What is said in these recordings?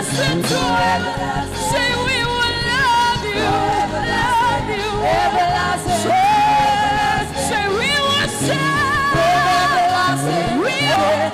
listen to it. Say we will love you, love you. Say we will serve. We will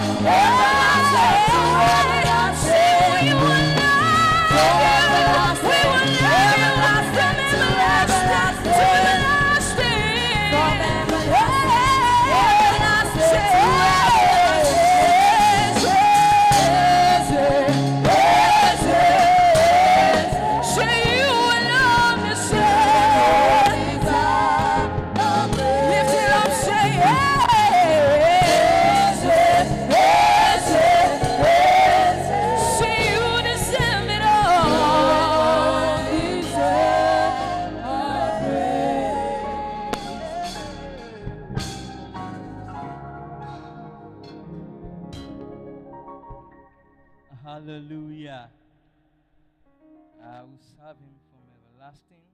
Hallelujah. I will serve him from everlasting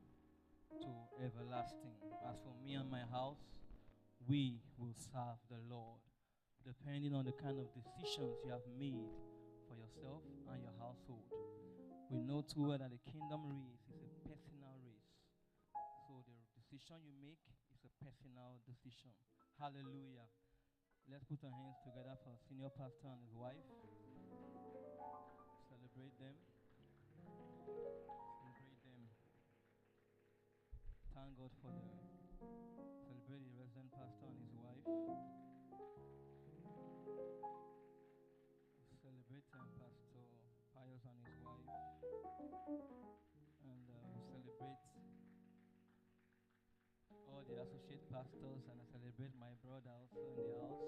to everlasting. As for me and my house, we will serve the Lord, depending on the kind of decisions you have made for yourself and your household. We know too well that the kingdom race is a personal race. So the decision you make is a personal decision. Hallelujah. Let's put our hands together for senior pastor and his wife. Celebrate them. Celebrate them. Thank God for the celebrate the resident pastor and his wife. Celebrate Pastor Pius and his wife. And we celebrate all the associate pastors, and I celebrate my brother also in the house.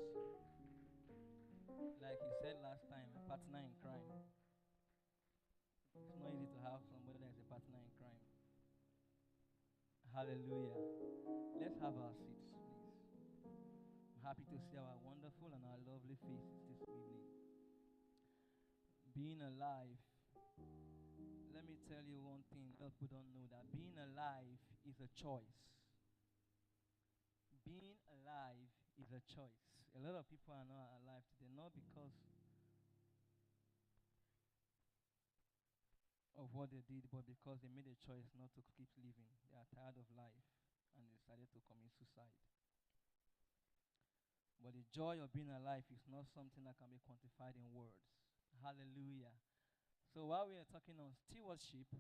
Like he said last time, a partner in crime. It's not easy to have somebody that is a partner in crime. Hallelujah. Let's have our seats, please. I'm happy to see our wonderful and our lovely faces this evening. Being alive, let me tell you one thing that people don't know, that being alive is a choice. Being alive is a choice. A lot of people are not alive today, not because of what they did, but because they made a choice not to keep living. They are tired of life and they decided to commit suicide. But the joy of being alive is not something that can be quantified in words. Hallelujah. So while we are talking on stewardship,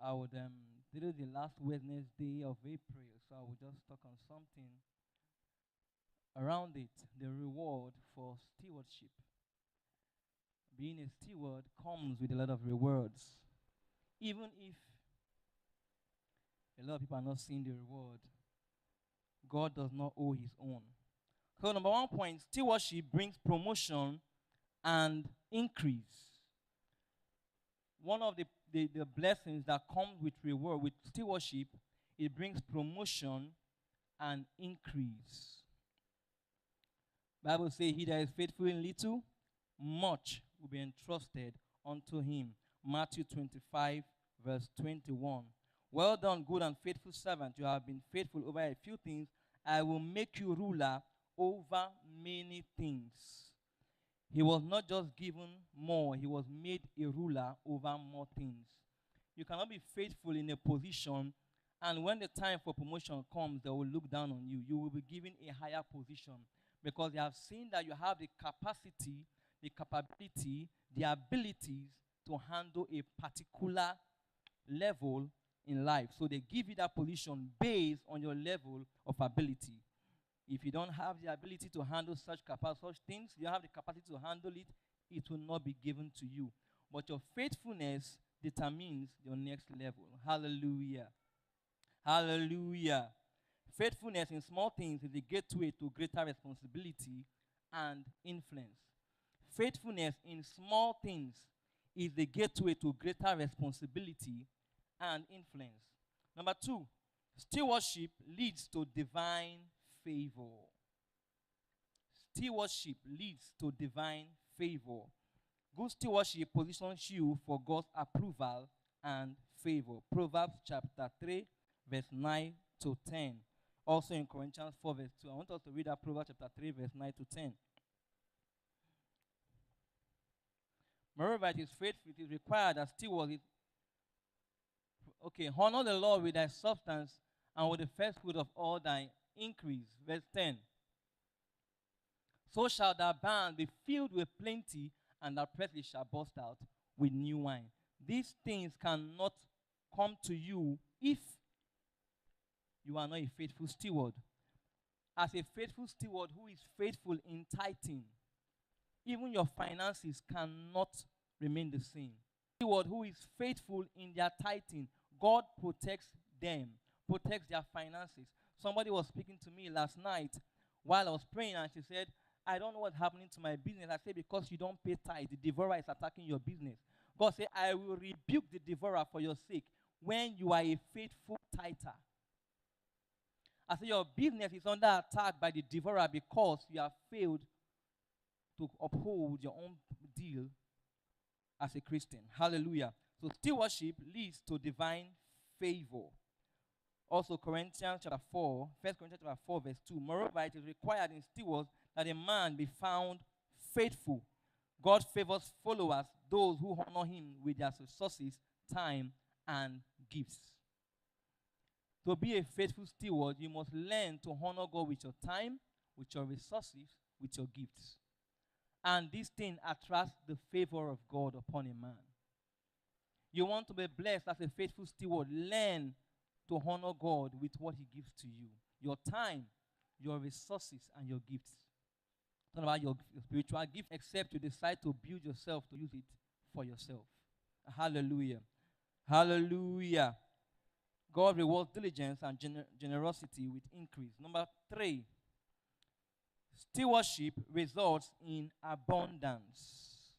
I would this is the last Wednesday of April, so I will just talk on something around it, the reward for stewardship. Being a steward comes with a lot of rewards. Even if a lot of people are not seeing the reward, God does not owe his own. So number 1 point, stewardship brings promotion and increase. One of the blessings that comes with reward, with stewardship, it brings promotion and increase. Bible says, he that is faithful in little, much will be entrusted unto him. Matthew 25, verse 21. Well done, good and faithful servant. You have been faithful over a few things. I will make you ruler over many things. He was not just given more, he was made a ruler over more things. You cannot be faithful in a position, and when the time for promotion comes, they will look down on you. You will be given a higher position because they have seen that you have the capacity, the capability, the abilities to handle a particular level in life. So they give you that position based on your level of ability. If you don't have the ability to handle such things, you don't have the capacity to handle it, it will not be given to you. But your faithfulness determines your next level. Hallelujah. Hallelujah. Faithfulness in small things is the gateway to greater responsibility and influence. Faithfulness in small things is the gateway to greater responsibility and influence. Number 2, stewardship leads to divine favor. Stewardship leads to divine favor. Good stewardship positions you for God's approval and favor. Proverbs chapter 3, verse 9 to 10. Also in Corinthians 4, verse 2. I want us to read that Proverbs chapter 3, verse 9 to 10. Moreover, it is faithful, it is required that steward it. Okay, honor the Lord with thy substance and with the first fruit of all thy increase. Verse 10. So shall thy barn be filled with plenty, and thy presses shall burst out with new wine. These things cannot come to you if you are not a faithful steward. As a faithful steward who is faithful in tithing, even your finances cannot remain the same. Steward who is faithful in their tithing, God protects them, protects their finances. Somebody was speaking to me last night while I was praying, and she said, I don't know what's happening to my business. I said, because you don't pay tithe, the devourer is attacking your business. God said, I will rebuke the devourer for your sake when you are a faithful tither. I said, your business is under attack by the devourer because you have failed to uphold your own deal as a Christian. Hallelujah. So stewardship leads to divine favor. Also, Corinthians chapter 4, 1 Corinthians chapter 4, verse 2. Moreover, it is required in stewards that a man be found faithful. God favors followers, those who honor him with their resources, time, and gifts. To be a faithful steward, you must learn to honor God with your time, with your resources, with your gifts. And this thing attracts the favor of God upon a man. You want to be blessed as a faithful steward, learn to honor God with what he gives to you. Your time, your resources, and your gifts. It's not about your spiritual gift, except you decide to build yourself to use it for yourself. Hallelujah. Hallelujah. God rewards diligence and generosity with increase. Number 3, stewardship results in abundance.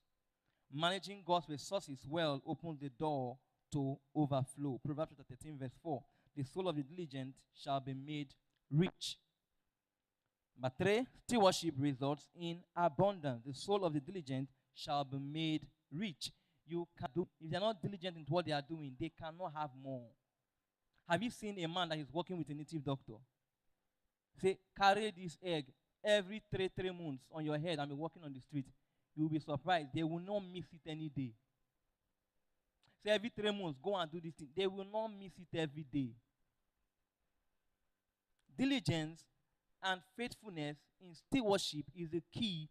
Managing God's resources well opens the door to overflow. Proverbs 13, verse 4. The soul of the diligent shall be made rich. Number 3, stewardship results in abundance. The soul of the diligent shall be made rich. You can do, if they're not diligent in what they are doing, they cannot have more. Have you seen a man that is working with a native doctor? Say, carry this egg every 3 months on your head and be walking on the street. You will be surprised. They will not miss it any day. Say, every 3 months, go and do this thing. They will not miss it every day. Diligence and faithfulness in stewardship is the key